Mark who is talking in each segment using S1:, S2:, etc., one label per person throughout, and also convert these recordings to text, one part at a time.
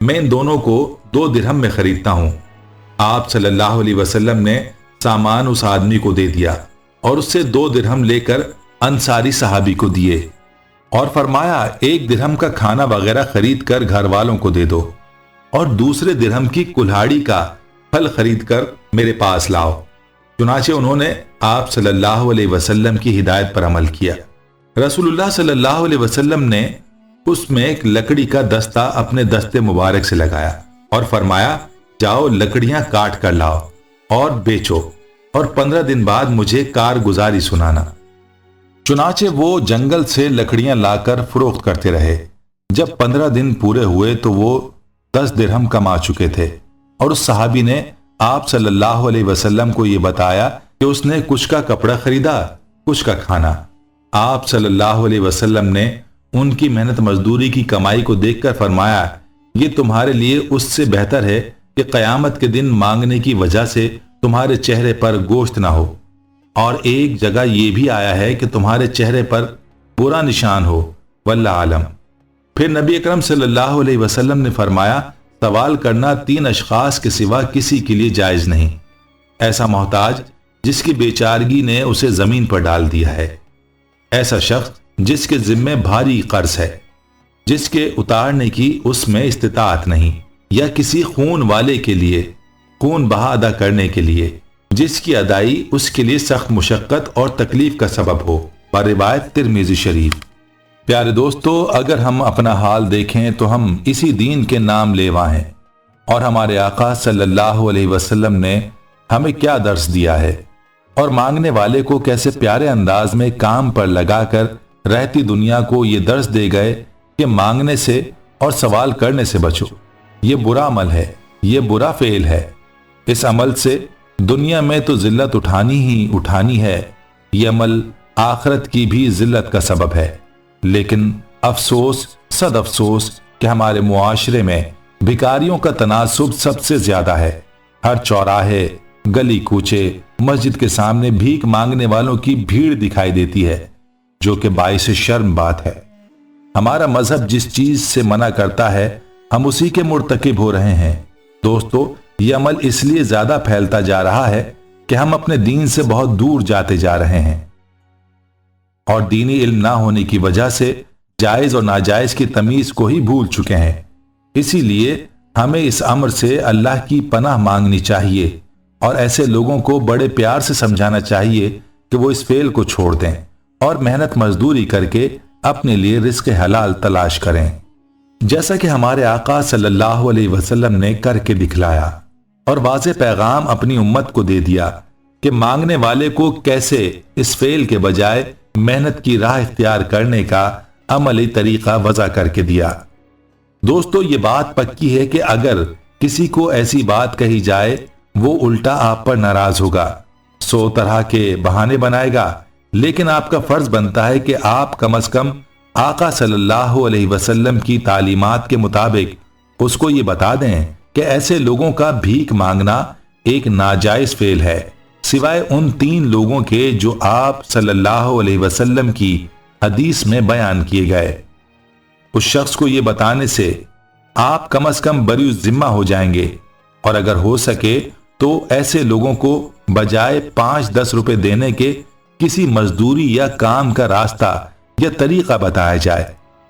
S1: میں ان دونوں کو 2 درہم میں خریدتا ہوں۔ آپ صلی اللہ علیہ وسلم نے سامان اس آدمی کو دے دیا اور اس سے 2 درہم لے کر انصاری صحابی کو دیے اور فرمایا 1 درہم کا کھانا وغیرہ خرید کر گھر والوں کو دے دو اور دوسرے درہم کی کلہاڑی کا پھل خرید کر میرے پاس لاؤ۔ چنانچہ انہوں نے آپ صلی اللہ علیہ وسلم کی ہدایت پر عمل کیا۔ رسول اللہ صلی اللہ علیہ وسلم نے اس میں ایک لکڑی کا دستہ اپنے دستے مبارک سے لگایا اور فرمایا جاؤ لکڑیاں کاٹ کر لاؤ اور بیچو اور 15 دن بعد مجھے کارگزاری سنانا۔ چنانچہ وہ جنگل سے لکڑیاں لا کر فروخت کرتے رہے۔ جب 15 دن پورے ہوئے تو وہ 10 درہم کما چکے تھے اور اس صحابی نے آپ صلی اللہ علیہ وسلم کو یہ بتایا کہ اس نے کچھ کا کپڑا خریدا، کچھ کا کھانا۔ آپ صلی اللہ علیہ وسلم نے ان کی محنت مزدوری کی کمائی کو دیکھ کر فرمایا یہ تمہارے لیے اس سے بہتر ہے کہ قیامت کے دن مانگنے کی وجہ سے تمہارے چہرے پر گوشت نہ ہو، اور ایک جگہ یہ بھی آیا ہے کہ تمہارے چہرے پر برا نشان ہو، واللہ عالم۔ پھر نبی اکرم صلی اللہ علیہ وسلم نے فرمایا سوال کرنا 3 اشخاص کے سوا کسی کے لیے جائز نہیں۔ ایسا محتاج جس کی بیچارگی نے اسے زمین پر ڈال دیا ہے، ایسا شخص جس کے ذمے بھاری قرض ہے، جس کے اتارنے کی اس میں استطاعت نہیں، یا کسی خون والے کے لیے خون بہا ادا کرنے کے لیے جس کی ادائی اس کے لیے سخت مشقت اور تکلیف کا سبب ہو، بروایت ترمذی شریف۔ پیارے دوستو، اگر ہم اپنا حال دیکھیں تو ہم اسی دین کے نام لیوا ہیں، اور ہمارے آقا صلی اللہ علیہ وسلم نے ہمیں کیا درس دیا ہے اور مانگنے والے کو کیسے پیارے انداز میں کام پر لگا کر رہتی دنیا کو یہ درس دے گئے کہ مانگنے سے اور سوال کرنے سے بچو، یہ برا عمل ہے، یہ برا فعل ہے، اس عمل سے دنیا میں تو ذلت اٹھانی ہے، یہ عمل آخرت کی بھی ذلت کا سبب ہے۔ لیکن افسوس صد افسوس کہ ہمارے معاشرے میں بھکاریوں کا تناسب سب سے زیادہ ہے۔ ہر چوراہے، گلی کوچے، مسجد کے سامنے بھیک مانگنے والوں کی بھیڑ دکھائی دیتی ہے، جو کہ باعث شرم بات ہے۔ ہمارا مذہب جس چیز سے منع کرتا ہے ہم اسی کے مرتکب ہو رہے ہیں۔ دوستو، یہ عمل اس لیے زیادہ پھیلتا جا رہا ہے کہ ہم اپنے دین سے بہت دور جاتے جا رہے ہیں، اور دینی علم نہ ہونے کی وجہ سے جائز اور ناجائز کی تمیز کو ہی بھول چکے ہیں۔ اسی لیے ہمیں اس امر سے اللہ کی پناہ مانگنی چاہیے اور ایسے لوگوں کو بڑے پیار سے سمجھانا چاہیے کہ وہ اس فعل کو چھوڑ دیں اور محنت مزدوری کر کے اپنے لیے رزق حلال تلاش کریں، جیسا کہ ہمارے آقا صلی اللہ علیہ وسلم نے کر کے دکھلایا اور واضح پیغام اپنی امت کو دے دیا کہ مانگنے والے کو کیسے اس فعل کے بجائے محنت کی راہ اختیار کرنے کا عملی طریقہ وضع کر کے دیا۔ دوستو، یہ بات پکی ہے کہ اگر کسی کو ایسی بات کہی جائے وہ الٹا آپ پر ناراض ہوگا، 100 طرح کے بہانے بنائے گا، لیکن آپ کا فرض بنتا ہے کہ آپ کم از کم آقا صلی اللہ علیہ وسلم کی تعلیمات کے مطابق اس کو یہ بتا دیں کہ ایسے لوگوں کا بھیک مانگنا ایک ناجائز فعل ہے، سوائے ان 3 لوگوں کے جو آپ صلی اللہ علیہ وسلم کی حدیث میں بیان کیے گئے۔ اس شخص کو یہ بتانے سے آپ کم از کم بری الذمہ ہو جائیں گے، اور اگر ہو سکے تو ایسے لوگوں کو بجائے 5-10 روپے دینے کے کسی مزدوری یا کام کا راستہ یا طریقہ بتایا جائے،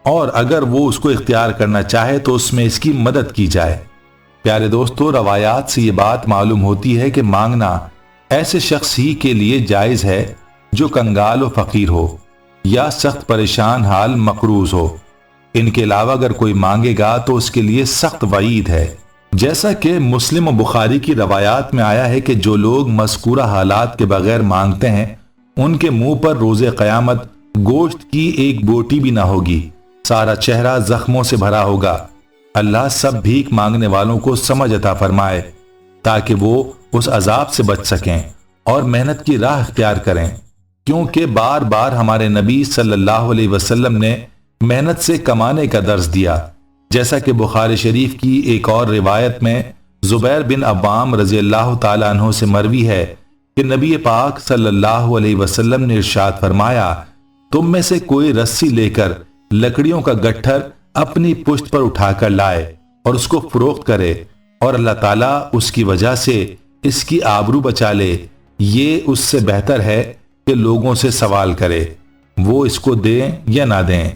S1: اور اگر وہ اس کو اختیار کرنا چاہے تو اس میں اس کی مدد کی جائے۔ پیارے دوستو، روایات سے یہ بات معلوم ہوتی ہے کہ مانگنا ایسے شخص ہی کے لیے جائز ہے جو کنگال و فقیر ہو یا سخت پریشان حال مقروض ہو۔ ان کے علاوہ اگر کوئی مانگے گا تو اس کے لیے سخت وعید ہے، جیسا کہ مسلم و بخاری کی روایات میں آیا ہے کہ جو لوگ مذکورہ حالات کے بغیر مانگتے ہیں ان کے منہ پر روز قیامت گوشت کی ایک بوٹی بھی نہ ہوگی، سارا چہرہ زخموں سے بھرا ہوگا۔ اللہ سب بھیک مانگنے والوں کو سمجھ عطا فرمائے تاکہ وہ اس عذاب سے بچ سکیں اور محنت کی راہ اختیار کریں، کیونکہ بار بار ہمارے نبی صلی اللہ علیہ وسلم نے محنت سے کمانے کا درس دیا، جیسا کہ بخاری شریف کی ایک اور روایت میں زبیر بن عوام رضی اللہ تعالیٰ عنہ سے مروی ہے کہ نبی پاک صلی اللہ علیہ وسلم نے ارشاد فرمایا، تم میں سے کوئی رسی لے کر لکڑیوں کا گٹھر اپنی پشت پر اٹھا کر لائے اور اس کو فروخت کرے اور اللہ تعالیٰ اس کی وجہ سے اس کی آبرو بچا لے، یہ اس سے بہتر ہے کہ لوگوں سے سوال کرے، وہ اس کو دیں یا نہ دیں۔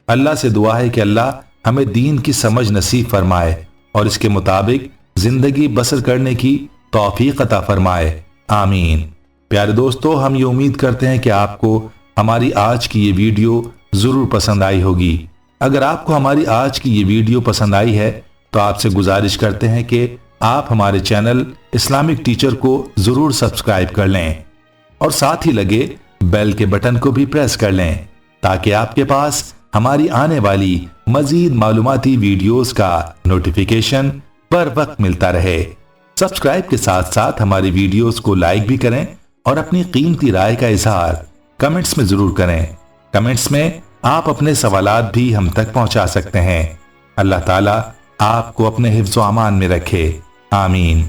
S1: اللہ سے دعا ہے کہ اللہ ہمیں دین کی سمجھ نصیب فرمائے اور اس کے مطابق زندگی بسر کرنے کی توفیق عطا فرمائے، آمین۔ پیارے دوستو، ہم یہ امید کرتے ہیں کہ آپ کو ہماری آج کی یہ ویڈیو ضرور پسند آئی ہوگی۔ اگر آپ کو ہماری آج کی یہ ویڈیو پسند آئی ہے تو آپ سے گزارش کرتے ہیں کہ آپ ہمارے چینل اسلامک ٹیچر کو ضرور سبسکرائب کر لیں اور ساتھ ہی لگے بیل کے بٹن کو بھی پریس کر لیں تاکہ آپ کے پاس ہماری آنے والی مزید معلوماتی ویڈیوز کا نوٹیفیکیشن پر وقت ملتا رہے۔ سبسکرائب کے ساتھ ساتھ ہماری ویڈیوز کو لائک بھی کریں اور اپنی قیمتی رائے کا اظہار کمنٹس میں ضرور کریں۔ کمنٹس میں آپ اپنے سوالات بھی ہم تک پہنچا سکتے ہیں۔ اللہ تعالیٰ آپ کو اپنے حفظ و امان میں رکھے، آمین۔